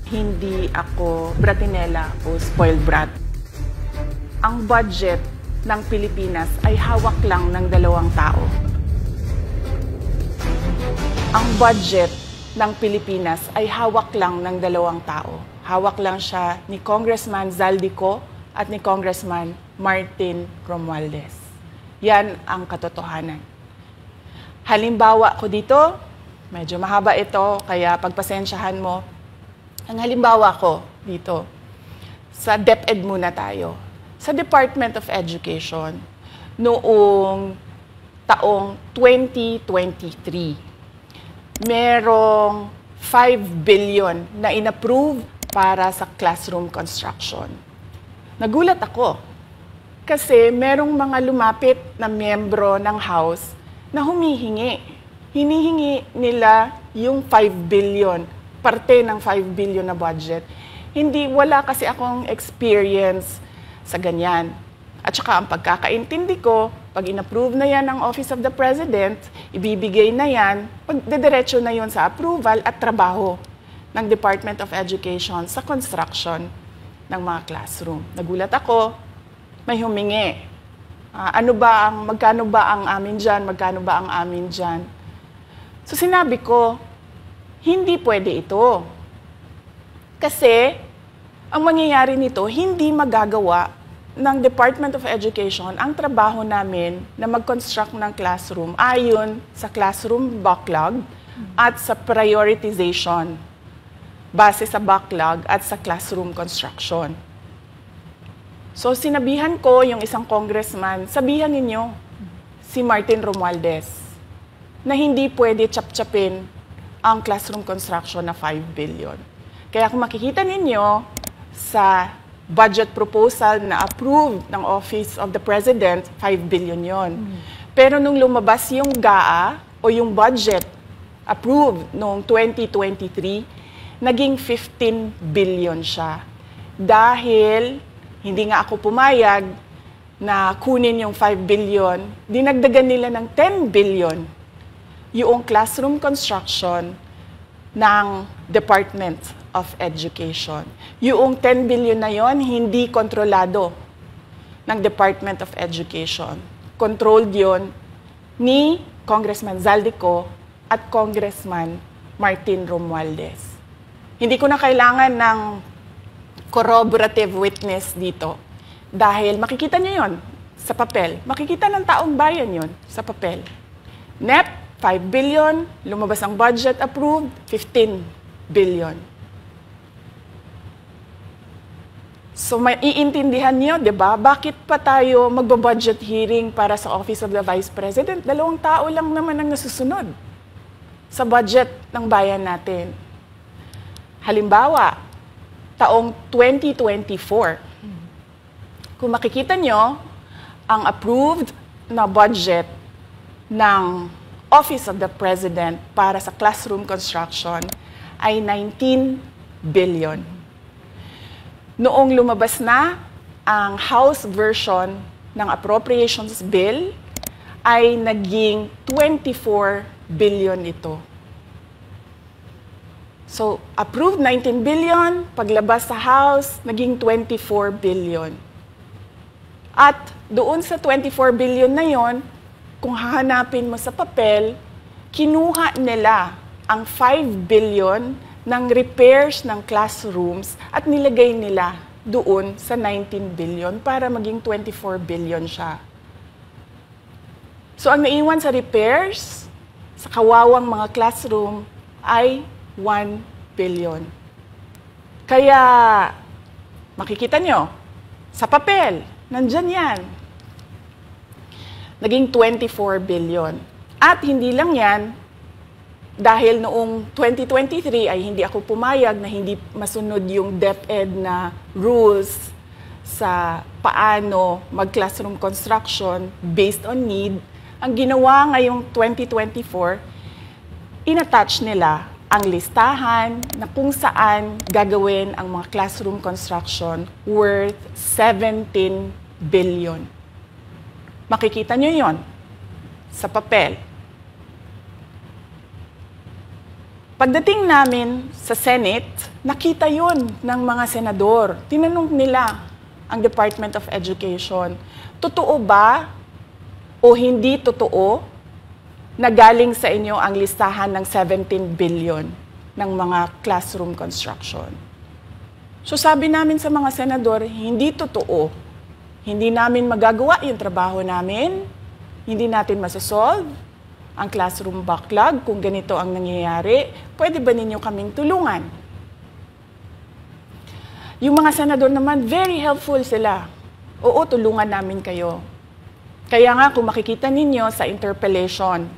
Hindi ako bratinela o spoiled brat. Ang budget ng Pilipinas ay hawak lang ng 2 tao. Ang budget ng Pilipinas ay hawak lang ng 2 tao. Hawak lang siya ni Congressman Zaldico at ni Congressman Martin Romualdez. Yan ang katotohanan. Halimbawa ko dito, medyo mahaba ito, kaya pagpasensyahan mo. Ang halimbawa ko dito, sa DepEd muna tayo. Sa Department of Education, noong taong 2023, merong 5 billion na inapprove para sa classroom construction. Nagulat ako kasi merong mga lumapit na miyembro ng House na humihingi. Hinihingi nila yung 5 billion, parte ng 5 billion na budget. Wala kasi akong experience sa ganyan. At saka ang pagkakaintindi ko, pag inapprove na yan ng Office of the President, ibibigay na yan, pagdediretso na yun sa approval at trabaho ng Department of Education sa construction ng mga classroom. Nagulat ako, may humingi. Magkano ba ang amin dyan? Magkano ba ang amin dyan? So sinabi ko, hindi pwede ito. Kasi ang mangyayari nito, hindi magagawa ng Department of Education ang trabaho namin na mag-construct ng classroom ayon sa classroom backlog at sa prioritization base sa backlog at sa classroom construction. So sinabihan ko yung isang congressman, sabihan ninyo si Martin Romualdez na hindi pwede chap-chapin ang classroom construction na 5 billion. Kaya kung makikita ninyo sa budget proposal na approved ng Office of the President, 5 billion yon. Pero nung lumabas yung GAA o yung budget approved noong 2023, naging 15 billion siya. Dahil hindi nga ako pumayag na kunin yung 5 billion, dinagdagan nila ng 10 billion yung classroom construction ng Department of Education. Yung 10 billion na yon hindi kontrolado ng Department of Education. Controlled yon ni Congressman Zaldico at Congressman Martin Romualdez. Hindi ko na kailangan ng corroborative witness dito dahil makikita niyo yon sa papel. Makikita ng taong bayan yon sa papel. NEP, 5 billion, lumabas ang budget approved, 15 billion. So maiintindihan niyo, 'di ba? Bakit pa tayo magbo-budget hearing para sa Office of the Vice President? 2 tao lang naman ang nasusunod sa budget ng bayan natin. Halimbawa, taong 2024. Kung makikita niyo, ang approved na budget ng Office of the President para sa classroom construction ay 19 billion. Noong lumabas na ang House version ng Appropriations Bill, ay naging 24 billion ito. So, approved 19 billion, paglabas sa House, naging 24 billion. At doon sa 24 billion na yon, kung hahanapin mo sa papel, kinuha nila ang 5 billion ng repairs ng classrooms at nilagay nila doon sa 19 billion para maging 24 billion siya. So ang naiwan sa repairs, sa kawawang mga classroom, ay 1 billion. Kaya makikita nyo, sa papel, nandyan yan. Naging 24 billion. At hindi lang yan, dahil noong 2023 ay hindi ako pumayag na hindi masunod yung DepEd na rules sa paano mag-classroom construction based on need. Ang ginawa ngayong 2024, inattach nila ang listahan na kung saan gagawin ang mga classroom construction worth 17 billion. Makikita nyo yon sa papel. Pagdating namin sa Senate, nakita yun ng mga senador. Tinanong nila ang Department of Education, totoo ba o hindi totoo na galing sa inyo ang listahan ng 17 billion ng mga classroom construction? So sabi namin sa mga senador, hindi totoo. Hindi namin magagawa yung trabaho namin, hindi natin masasolve ang classroom backlog, kung ganito ang nangyayari, pwede ba ninyo kaming tulungan? Yung mga senador naman, very helpful sila. Oo, tulungan namin kayo. Kaya nga, kung makikita ninyo sa interpellation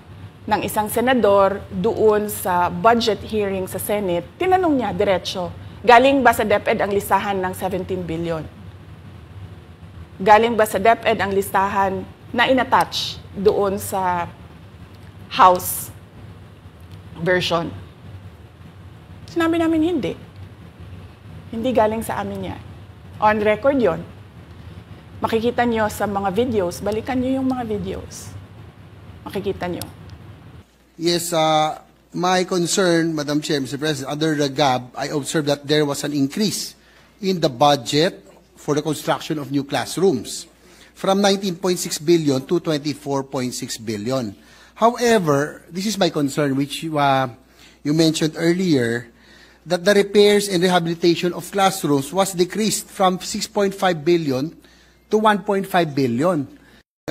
ng isang senador doon sa budget hearing sa Senate, tinanong niya, diretso, galing ba sa DepEd ang listahan ng 17 billion? Galing ba sa DepEd ang listahan na inattach doon sa House version? Sinabi namin hindi. Hindi galing sa amin yan. On record yon. Makikita nyo sa mga videos, balikan nyo yung mga videos. Makikita nyo. Yes, my concern, Madam Chair, Mr. President, under the GAB, I observed that there was an increase in the budget for the construction of new classrooms from 19.6 billion to 24.6 billion. However, this is my concern, which you mentioned earlier, that the repairs and rehabilitation of classrooms was decreased from 6.5 billion to 1.5 billion.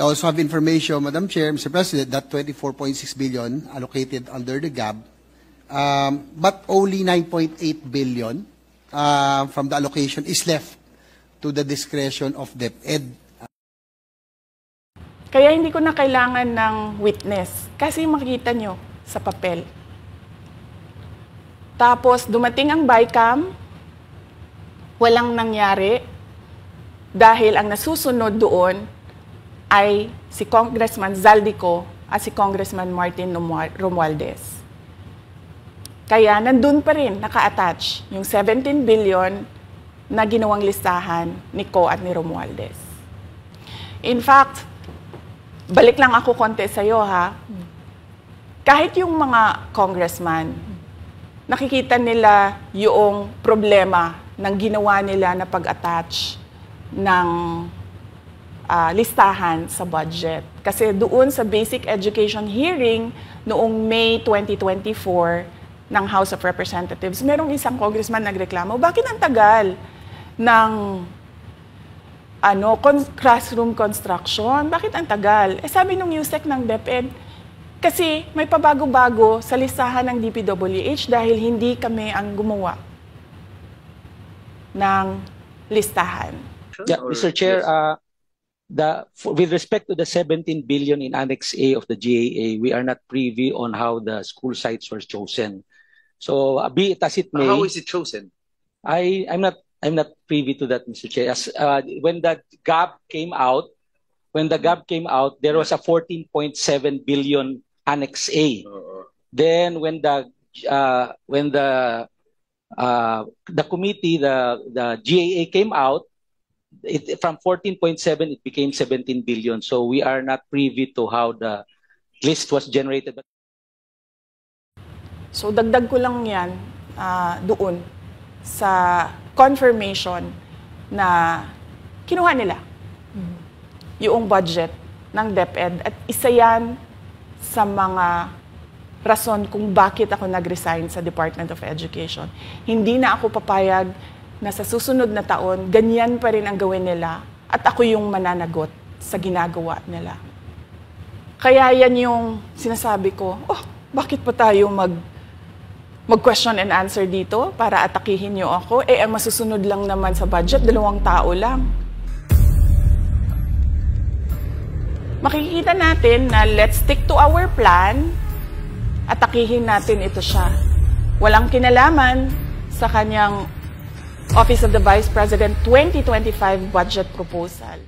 I also have information, Madam Chair, Mr. President, that 24.6 billion allocated under the GAB, but only 9.8 billion from the allocation is left to the discretion of DepEd. Kaya hindi ko na kailangan ng witness kasi makikita nyo sa papel. Tapos dumating ang BICAM, walang nangyari dahil ang nasusunod doon ay si Congressman Zaldico at si Congressman Martin Romualdez. Kaya nandun pa rin naka-attach yung 17 billion na ginawang listahan ni Co at ni Romualdez. In fact, balik lang ako konti sa'yo, ha? Kahit yung mga congressman, nakikita nila yung problema ng ginawa nila na pag-attach ng listahan sa budget. Kasi doon sa basic education hearing noong May 2024 ng House of Representatives, merong isang congressman nagreklamo, bakit ang tagal ng classroom construction? Bakit ang tagal? Sabi nung USEC ng DepEd, kasi may pabago-bago sa listahan ng DPWH dahil hindi kami ang gumawa ng listahan. Yeah, Mr. Chair, with respect to the 17 billion in Annex A of the GAA, we are not privy on how the school sites were chosen. So, be it as it may. How is it chosen? I'm not privy to that, Mr. Chair. As, when the GAB came out, there was a 14.7 billion Annex A. Then when the committee, the GAA came out, from 14.7 it became 17 billion. So we are not privy to how the list was generated. So dagdag ko lang yan doon sa confirmation na kinuha nila yung budget ng DepEd at isa yan sa mga rason kung bakit ako nag-resign sa Department of Education. Hindi na ako papayag na sa susunod na taon, ganyan pa rin ang gawin nila at ako yung mananagot sa ginagawa nila. Kaya yan yung sinasabi ko, bakit pa tayo mag-question and answer dito para atakihin niyo ako? Ang masusunod lang naman sa budget, 2 tao lang. Makikita natin na let's stick to our plan, atakihin natin ito siya. Walang kinalaman sa kanyang Office of the Vice President 2025 budget proposal.